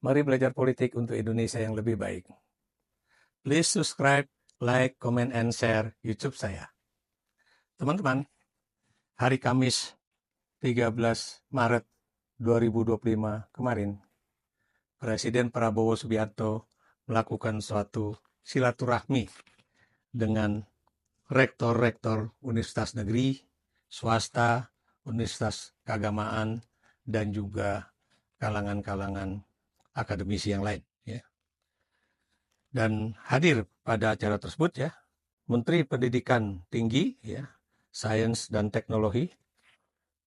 Mari belajar politik untuk Indonesia yang lebih baik. Please subscribe, like, comment, and share YouTube saya. Teman-teman, hari Kamis 13 Maret 2025 kemarin, Presiden Prabowo Subianto melakukan suatu silaturahmi dengan rektor-rektor universitas negeri, swasta, universitas keagamaan, dan juga kalangan-kalangan akademisi yang lain. Dan hadir pada acara tersebut Menteri Pendidikan Tinggi, Sains dan Teknologi,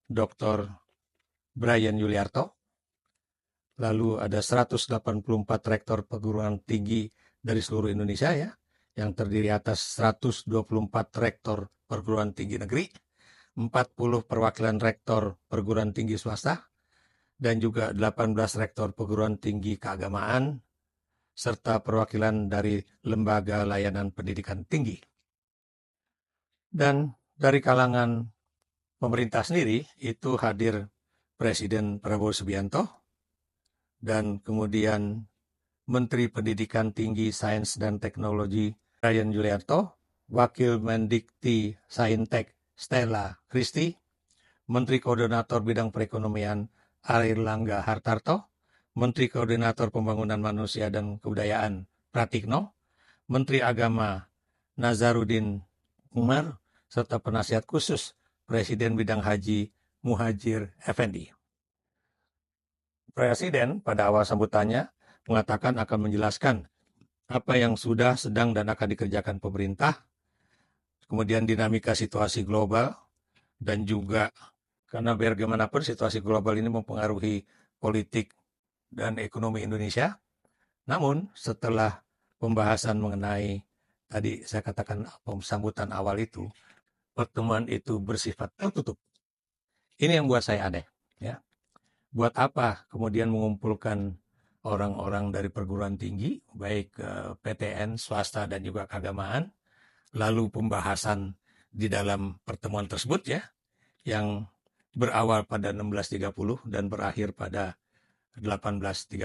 Dr. Bryan Yuliarto. Lalu ada 184 rektor perguruan tinggi dari seluruh Indonesia yang terdiri atas 124 rektor perguruan tinggi negeri, 40 perwakilan rektor perguruan tinggi swasta, dan juga 18 rektor perguruan tinggi keagamaan, serta perwakilan dari lembaga layanan pendidikan tinggi. Dan dari kalangan pemerintah sendiri itu hadir Presiden Prabowo Subianto dan kemudian Menteri Pendidikan Tinggi, Sains dan Teknologi Bryan Yuliarto, Wakil Mendikti Saintek Stella Christy, Menteri Koordinator Bidang Perekonomian Airlangga Hartarto, Menteri Koordinator Pembangunan Manusia dan Kebudayaan Pratikno, Menteri Agama Nazaruddin Umar, serta penasihat khusus Presiden Bidang Haji Muhajir Effendi. Presiden pada awal sambutannya mengatakan akan menjelaskan apa yang sudah, sedang, dan akan dikerjakan pemerintah, kemudian dinamika situasi global, dan juga karena bagaimanapun situasi global ini mempengaruhi politik dan ekonomi Indonesia. Namun setelah pembahasan mengenai tadi saya katakan sambutan awal itu, pertemuan itu bersifat tertutup. Ini yang buat saya aneh. Buat apa kemudian mengumpulkan orang-orang dari perguruan tinggi, baik PTN, swasta, dan juga keagamaan, lalu pembahasan di dalam pertemuan tersebut yang berawal pada 16.30 dan berakhir pada 18.30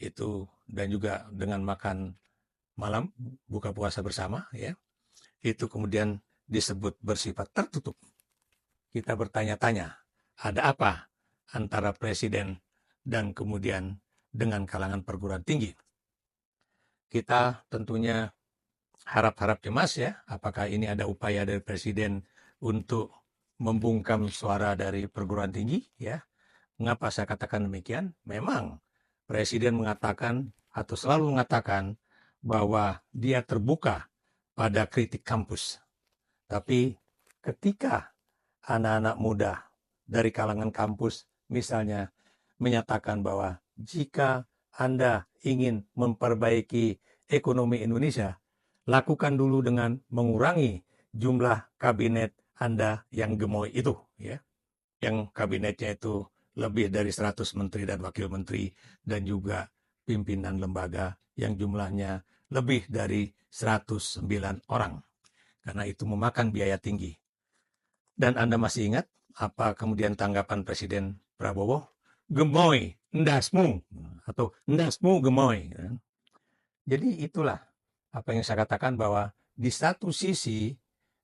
itu, dan juga dengan makan malam buka puasa bersama itu kemudian disebut bersifat tertutup. Kita bertanya-tanya, ada apa antara presiden dan kemudian dengan kalangan perguruan tinggi? Kita tentunya harap-harap cemas apakah ini ada upaya dari presiden untuk membungkam suara dari perguruan tinggi Mengapa saya katakan demikian? Memang presiden mengatakan atau selalu mengatakan bahwa dia terbuka pada kritik kampus. Tapi ketika anak-anak muda dari kalangan kampus misalnya menyatakan bahwa jika Anda ingin memperbaiki ekonomi Indonesia, lakukan dulu dengan mengurangi jumlah kabinet Anda yang gemoy itu yang kabinetnya itu lebih dari 100 menteri dan wakil menteri, dan juga pimpinan lembaga yang jumlahnya lebih dari 109 orang. Karena itu memakan biaya tinggi. Dan Anda masih ingat apa kemudian tanggapan Presiden Prabowo? Gemoy, ndasmu, atau ndasmu gemoy. Jadi itulah apa yang saya katakan, bahwa di satu sisi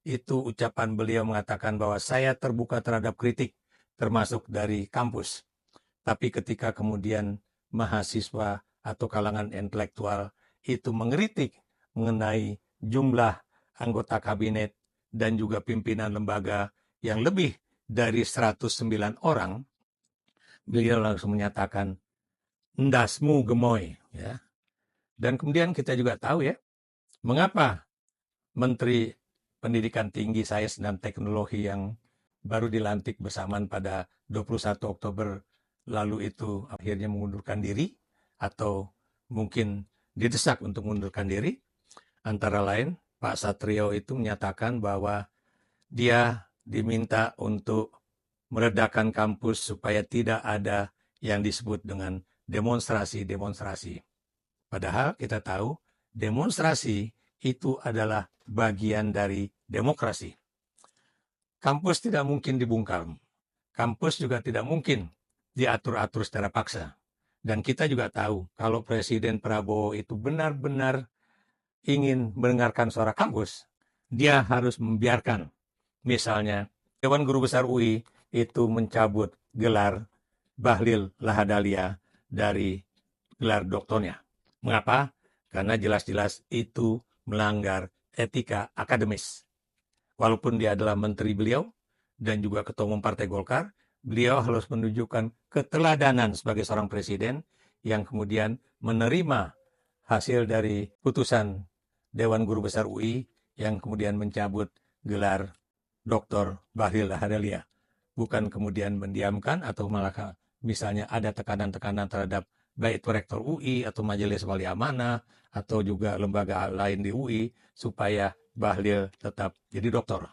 itu ucapan beliau mengatakan bahwa saya terbuka terhadap kritik, termasuk dari kampus. Tapi ketika kemudian mahasiswa atau kalangan intelektual itu mengkritik mengenai jumlah anggota kabinet dan juga pimpinan lembaga yang lebih dari 109 orang, beliau langsung menyatakan, ndasmu gemoy. Dan kemudian kita juga tahu mengapa Menteri Pendidikan Tinggi, Sains dan Teknologi yang baru dilantik bersamaan pada 21 Oktober lalu itu akhirnya mengundurkan diri atau mungkin didesak untuk mengundurkan diri. Antara lain Pak Satrio itu menyatakan bahwa dia diminta untuk meredakan kampus supaya tidak ada yang disebut dengan demonstrasi-demonstrasi. Padahal kita tahu demonstrasi itu adalah bagian dari demokrasi. Kampus tidak mungkin dibungkam. Kampus juga tidak mungkin diatur-atur secara paksa. Dan kita juga tahu kalau Presiden Prabowo itu benar-benar ingin mendengarkan suara kampus, dia harus membiarkan misalnya Dewan Guru Besar UI itu mencabut gelar Bahlil Lahadalia dari gelar doktornya. Mengapa? Karena jelas-jelas itu melanggar etika akademis. Walaupun dia adalah menteri beliau dan juga ketua umum Partai Golkar, beliau harus menunjukkan keteladanan sebagai seorang presiden yang kemudian menerima hasil dari putusan Dewan Guru Besar UI yang kemudian mencabut gelar Dr. Bahlil Lahadalia. Bukan kemudian mendiamkan atau malah misalnya ada tekanan-tekanan terhadap baik itu rektor UI atau majelis wali amanah atau juga lembaga lain di UI supaya Bahlil tetap jadi doktor.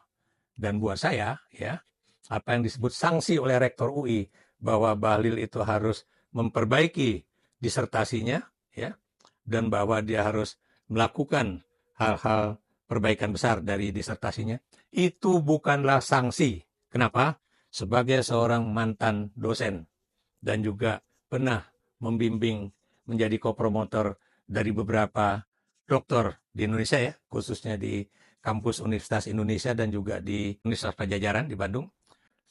Dan buat saya, ya, apa yang disebut sanksi oleh rektor UI bahwa Bahlil itu harus memperbaiki disertasinya, ya, dan bahwa dia harus melakukan hal-hal perbaikan besar dari disertasinya, itu bukanlah sanksi. Kenapa? Sebagai seorang mantan dosen dan juga pernah membimbing menjadi kopromotor dari beberapa dokter di Indonesia, ya, khususnya di kampus Universitas Indonesia dan juga di Universitas Pajajaran di Bandung.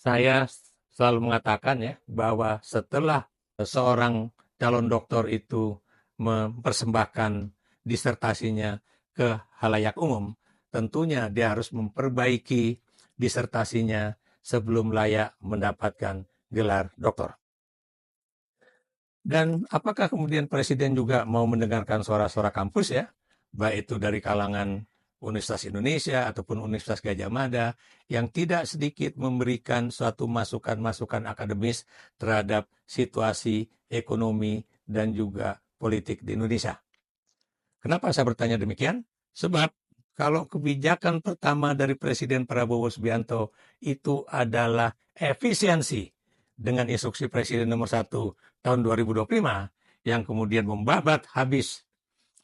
Saya selalu mengatakan, ya, bahwa setelah seorang calon doktor itu mempersembahkan disertasinya ke halayak umum, tentunya dia harus memperbaiki disertasinya sebelum layak mendapatkan gelar doktor. Dan apakah kemudian Presiden juga mau mendengarkan suara-suara kampus, ya, baik itu dari kalangan Universitas Indonesia ataupun Universitas Gadjah Mada yang tidak sedikit memberikan suatu masukan-masukan akademis terhadap situasi ekonomi dan juga politik di Indonesia. Kenapa saya bertanya demikian? Sebab kalau kebijakan pertama dari Presiden Prabowo Subianto itu adalah efisiensi dengan instruksi Presiden nomor 1 tahun 2025 yang kemudian membabat habis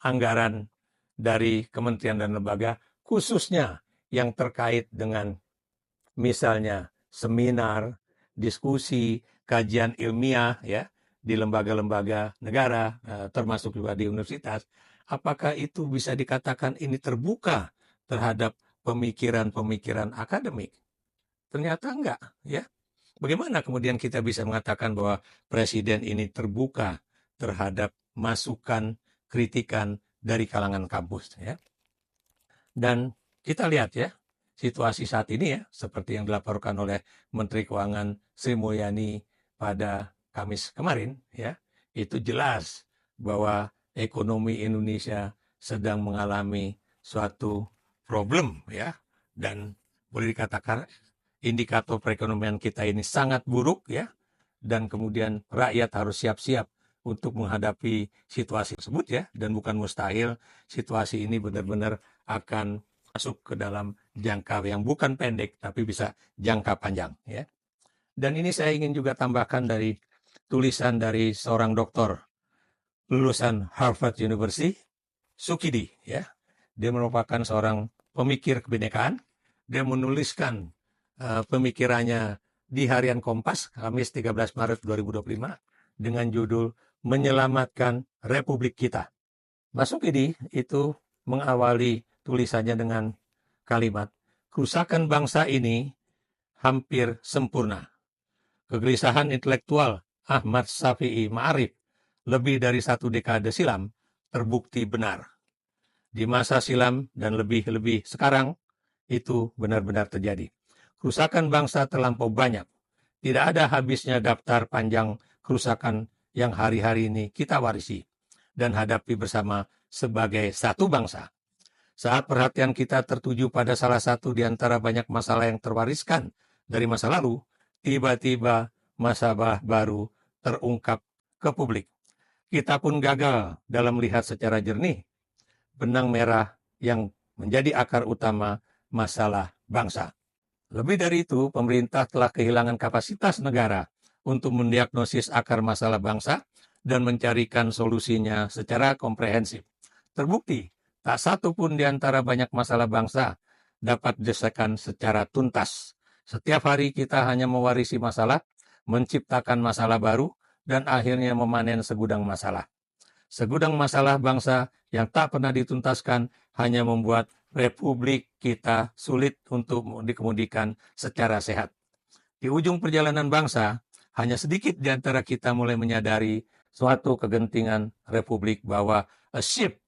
anggaran dari kementerian dan lembaga, khususnya yang terkait dengan misalnya seminar, diskusi, kajian ilmiah, ya, di lembaga-lembaga negara, termasuk juga di universitas. Apakah itu bisa dikatakan ini terbuka terhadap pemikiran-pemikiran akademik? Ternyata enggak, ya. Bagaimana kemudian kita bisa mengatakan bahwa presiden ini terbuka terhadap masukan, kritikan dari kalangan kampus, ya. Dan kita lihat, ya, situasi saat ini, ya, seperti yang dilaporkan oleh Menteri Keuangan Sri Mulyani pada Kamis kemarin, ya, itu jelas bahwa ekonomi Indonesia sedang mengalami suatu problem, ya, dan boleh dikatakan indikator perekonomian kita ini sangat buruk, ya, dan kemudian rakyat harus siap-siap untuk menghadapi situasi tersebut, ya, dan bukan mustahil situasi ini benar-benar akan masuk ke dalam jangka yang bukan pendek tapi bisa jangka panjang, ya. Dan ini saya ingin juga tambahkan dari tulisan dari seorang doktor lulusan Harvard University, Sukidi, ya. Dia merupakan seorang pemikir kebinekaan. Dia menuliskan pemikirannya di harian Kompas, Kamis 13 Maret 2025, dengan judul Menyelamatkan Republik Kita. Mas Sukidi itu mengawali tulisannya dengan kalimat, kerusakan bangsa ini hampir sempurna. Kegelisahan intelektual Ahmad Syafi'i Ma'arif lebih dari 1 dekade silam terbukti benar. Di masa silam dan lebih-lebih sekarang, itu benar-benar terjadi. Kerusakan bangsa terlampau banyak. Tidak ada habisnya daftar panjang kerusakan yang hari-hari ini kita warisi dan hadapi bersama sebagai satu bangsa. Saat perhatian kita tertuju pada salah satu di antara banyak masalah yang terwariskan dari masa lalu, tiba-tiba masalah baru terungkap ke publik. Kita pun gagal dalam melihat secara jernih benang merah yang menjadi akar utama masalah bangsa. Lebih dari itu, pemerintah telah kehilangan kapasitas negara untuk mendiagnosis akar masalah bangsa dan mencarikan solusinya secara komprehensif. Terbukti, tak satu pun di antara banyak masalah bangsa dapat diselesaikan secara tuntas. Setiap hari kita hanya mewarisi masalah, menciptakan masalah baru, dan akhirnya memanen segudang masalah. Segudang masalah bangsa yang tak pernah dituntaskan hanya membuat republik kita sulit untuk dikemudikan secara sehat. Di ujung perjalanan bangsa, hanya sedikit di antara kita mulai menyadari suatu kegentingan republik bahwa a ship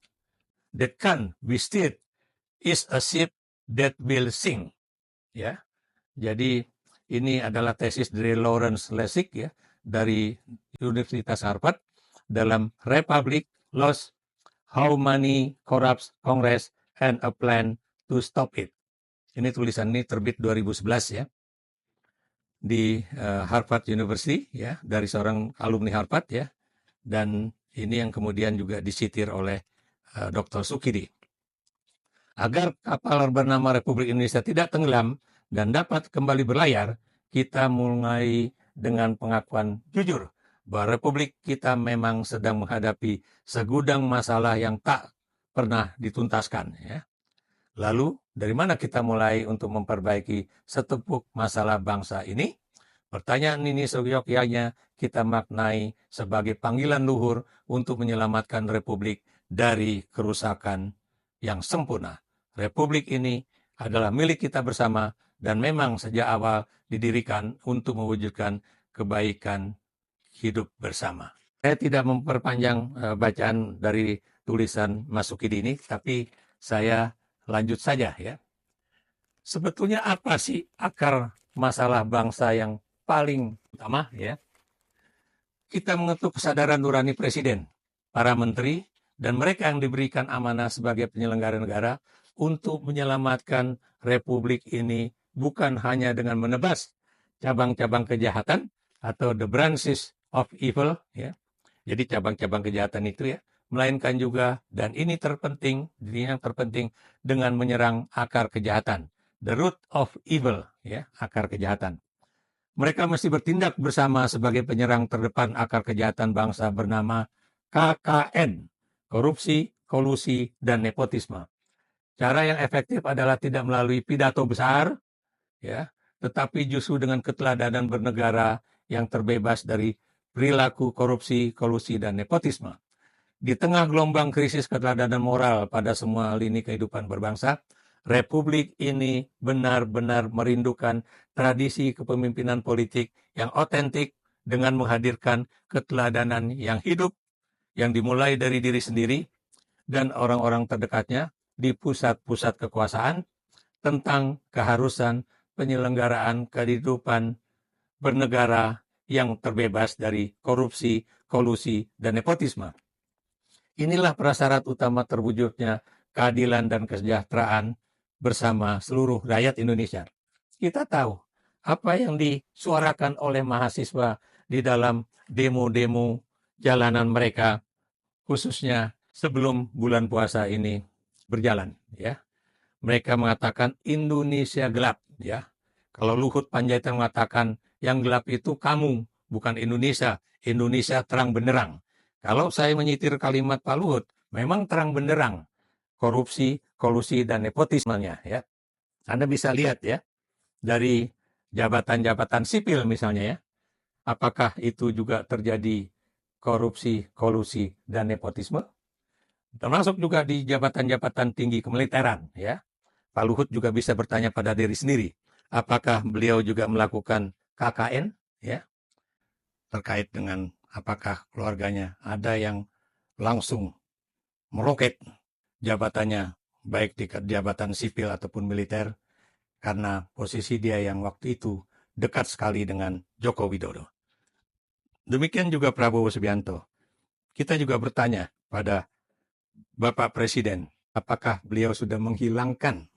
that can be steered is a ship that will sink. Ya, jadi ini adalah tesis dari Lawrence Lessig ya dari Universitas Harvard dalam Republic Lost: How Money Corrupts Congress and a Plan to Stop It. Ini tulisan ini terbit 2011 ya di Harvard University ya dari seorang alumni Harvard ya, dan ini yang kemudian juga disitir oleh Dr. Sukidi. Agar kapal bernama Republik Indonesia tidak tenggelam dan dapat kembali berlayar, kita mulai dengan pengakuan jujur bahwa Republik kita memang sedang menghadapi segudang masalah yang tak pernah dituntaskan. Ya. Lalu, dari mana kita mulai untuk memperbaiki setepuk masalah bangsa ini? Pertanyaan ini seyogyanya kita maknai sebagai panggilan luhur untuk menyelamatkan Republik dari kerusakan yang sempurna. Republik ini adalah milik kita bersama dan memang sejak awal didirikan untuk mewujudkan kebaikan hidup bersama. Saya tidak memperpanjang bacaan dari tulisan Mas Sukidi ini, tapi saya lanjut saja ya. Sebetulnya apa sih akar masalah bangsa yang paling utama ya? Kita mengetuk kesadaran nurani presiden, para menteri, dan mereka yang diberikan amanah sebagai penyelenggara negara untuk menyelamatkan republik ini bukan hanya dengan menebas cabang-cabang kejahatan atau the branches of evil ya. Jadi cabang-cabang kejahatan itu ya, melainkan juga, dan ini yang terpenting dengan menyerang akar kejahatan, the root of evil ya, akar kejahatan. Mereka mesti bertindak bersama sebagai penyerang terdepan akar kejahatan bangsa bernama KKN, korupsi, kolusi, dan nepotisme. Cara yang efektif adalah tidak melalui pidato besar, ya, tetapi justru dengan keteladanan bernegara yang terbebas dari perilaku korupsi, kolusi, dan nepotisme. Di tengah gelombang krisis keteladanan moral pada semua lini kehidupan berbangsa, Republik ini benar-benar merindukan tradisi kepemimpinan politik yang otentik dengan menghadirkan keteladanan yang hidup, yang dimulai dari diri sendiri dan orang-orang terdekatnya di pusat-pusat kekuasaan tentang keharusan penyelenggaraan kehidupan bernegara yang terbebas dari korupsi, kolusi, dan nepotisme. Inilah prasyarat utama terwujudnya keadilan dan kesejahteraan bersama seluruh rakyat Indonesia. Kita tahu apa yang disuarakan oleh mahasiswa di dalam demo-demo jalanan mereka, khususnya sebelum bulan puasa ini berjalan ya. Mereka mengatakan Indonesia gelap ya. Kalau Luhut Panjaitan mengatakan yang gelap itu kamu, bukan Indonesia. Indonesia terang benderang. Kalau saya menyitir kalimat Pak Luhut, memang terang benderang korupsi, kolusi, dan nepotismenya ya. Anda bisa lihat ya dari jabatan-jabatan sipil misalnya ya. Apakah itu juga terjadi korupsi, kolusi, dan nepotisme? Termasuk juga di jabatan-jabatan tinggi kemiliteran ya. Pak Luhut juga bisa bertanya pada diri sendiri, apakah beliau juga melakukan KKN ya, terkait dengan apakah keluarganya ada yang langsung meroket jabatannya baik di jabatan sipil ataupun militer karena posisi dia yang waktu itu dekat sekali dengan Joko Widodo. Demikian juga Prabowo Subianto. Kita juga bertanya pada Bapak Presiden, apakah beliau sudah menghilangkan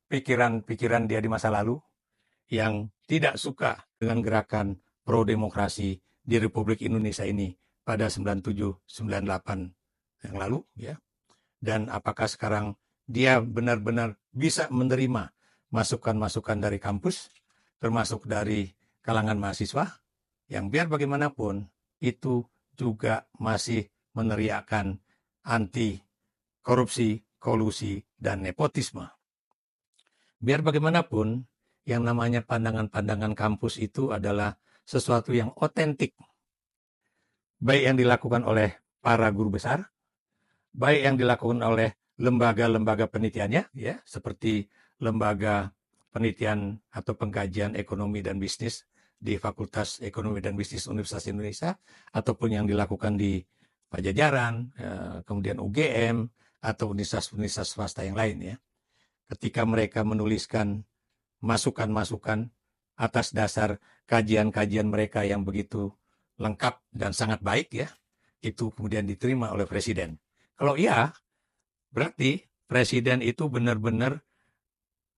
pikiran-pikiran dia di masa lalu yang tidak suka dengan gerakan pro-demokrasi di Republik Indonesia ini pada 97-98 yang lalu ya. Dan apakah sekarang dia benar-benar bisa menerima masukan-masukan dari kampus, termasuk dari kalangan mahasiswa, yang biar bagaimanapun itu juga masih meneriakkan anti korupsi, kolusi, dan nepotisme. Biar bagaimanapun, yang namanya pandangan-pandangan kampus itu adalah sesuatu yang otentik. baik yang dilakukan oleh para guru besar, baik yang dilakukan oleh lembaga-lembaga penelitiannya, ya, seperti lembaga penelitian atau pengkajian ekonomi dan bisnis di Fakultas Ekonomi dan Bisnis Universitas Indonesia, ataupun yang dilakukan di Pajajaran, kemudian UGM, atau universitas-universitas swasta yang lain, ya. Ketika mereka menuliskan masukan-masukan atas dasar kajian-kajian mereka yang begitu lengkap dan sangat baik, ya, itu kemudian diterima oleh Presiden. Kalau iya, berarti Presiden itu benar-benar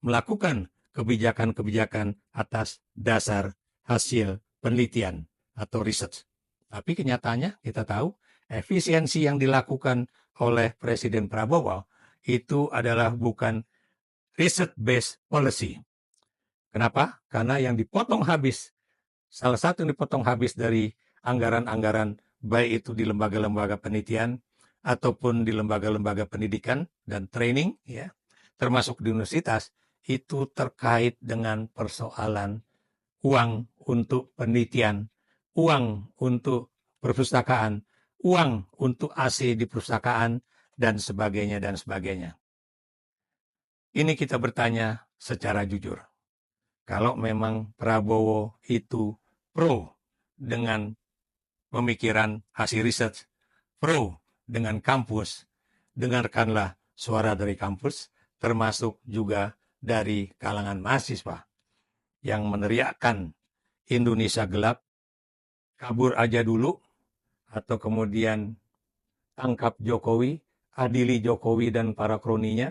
melakukan kebijakan-kebijakan atas dasar hasil penelitian atau research. Tapi kenyataannya kita tahu efisiensi yang dilakukan oleh Presiden Prabowo itu adalah bukan research-based policy. Kenapa? Karena yang dipotong habis, salah satu yang dipotong habis dari anggaran-anggaran baik itu di lembaga-lembaga penelitian ataupun di lembaga-lembaga pendidikan dan training, ya, termasuk di universitas, itu terkait dengan persoalan uang untuk penelitian, uang untuk perpustakaan, uang untuk AC di perpustakaan, dan sebagainya, dan sebagainya. Ini kita bertanya secara jujur. Kalau memang Prabowo itu pro dengan pemikiran hasil riset, pro dengan kampus, dengarkanlah suara dari kampus, termasuk juga dari kalangan mahasiswa yang meneriakkan Indonesia gelap, kabur aja dulu, atau kemudian tangkap Jokowi, adili Jokowi dan para kroninya.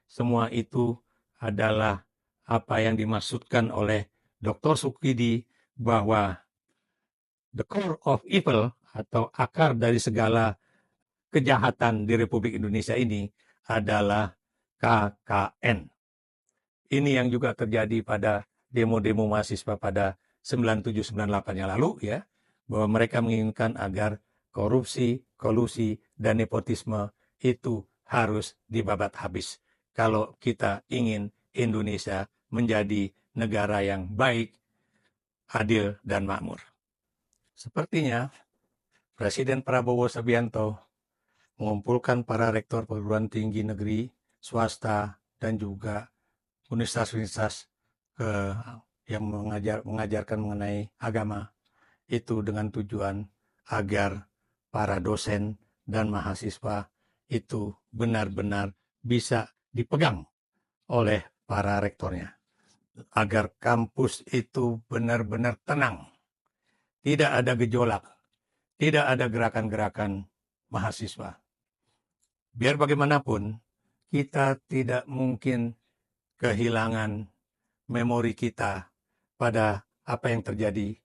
Semua itu adalah apa yang dimaksudkan oleh Dr. Sukidi, bahwa the core of evil atau akar dari segala kejahatan di Republik Indonesia ini adalah KKN. Ini yang juga terjadi pada demo-demo mahasiswa pada 97-98 yang lalu, ya, bahwa mereka menginginkan agar korupsi, kolusi, dan nepotisme itu harus dibabat habis kalau kita ingin Indonesia menjadi negara yang baik, adil, dan makmur. Sepertinya Presiden Prabowo Subianto mengumpulkan para rektor perguruan tinggi negeri, swasta, dan juga universitas-universitas yang mengajarkan mengenai agama, itu dengan tujuan agar para dosen dan mahasiswa itu benar-benar bisa dipegang oleh para rektornya, agar kampus itu benar-benar tenang, tidak ada gejolak, tidak ada gerakan-gerakan mahasiswa. Biar bagaimanapun, kita tidak mungkin kehilangan memori kita pada apa yang terjadi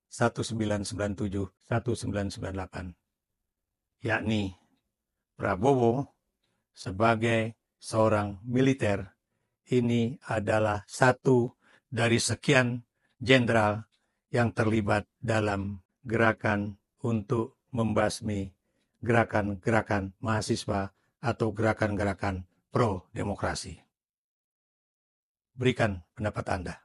1997-1998, yakni Prabowo sebagai seorang militer ini adalah satu dari sekian jenderal yang terlibat dalam gerakan untuk membasmi gerakan-gerakan mahasiswa atau gerakan-gerakan pro-demokrasi. Berikan pendapat Anda.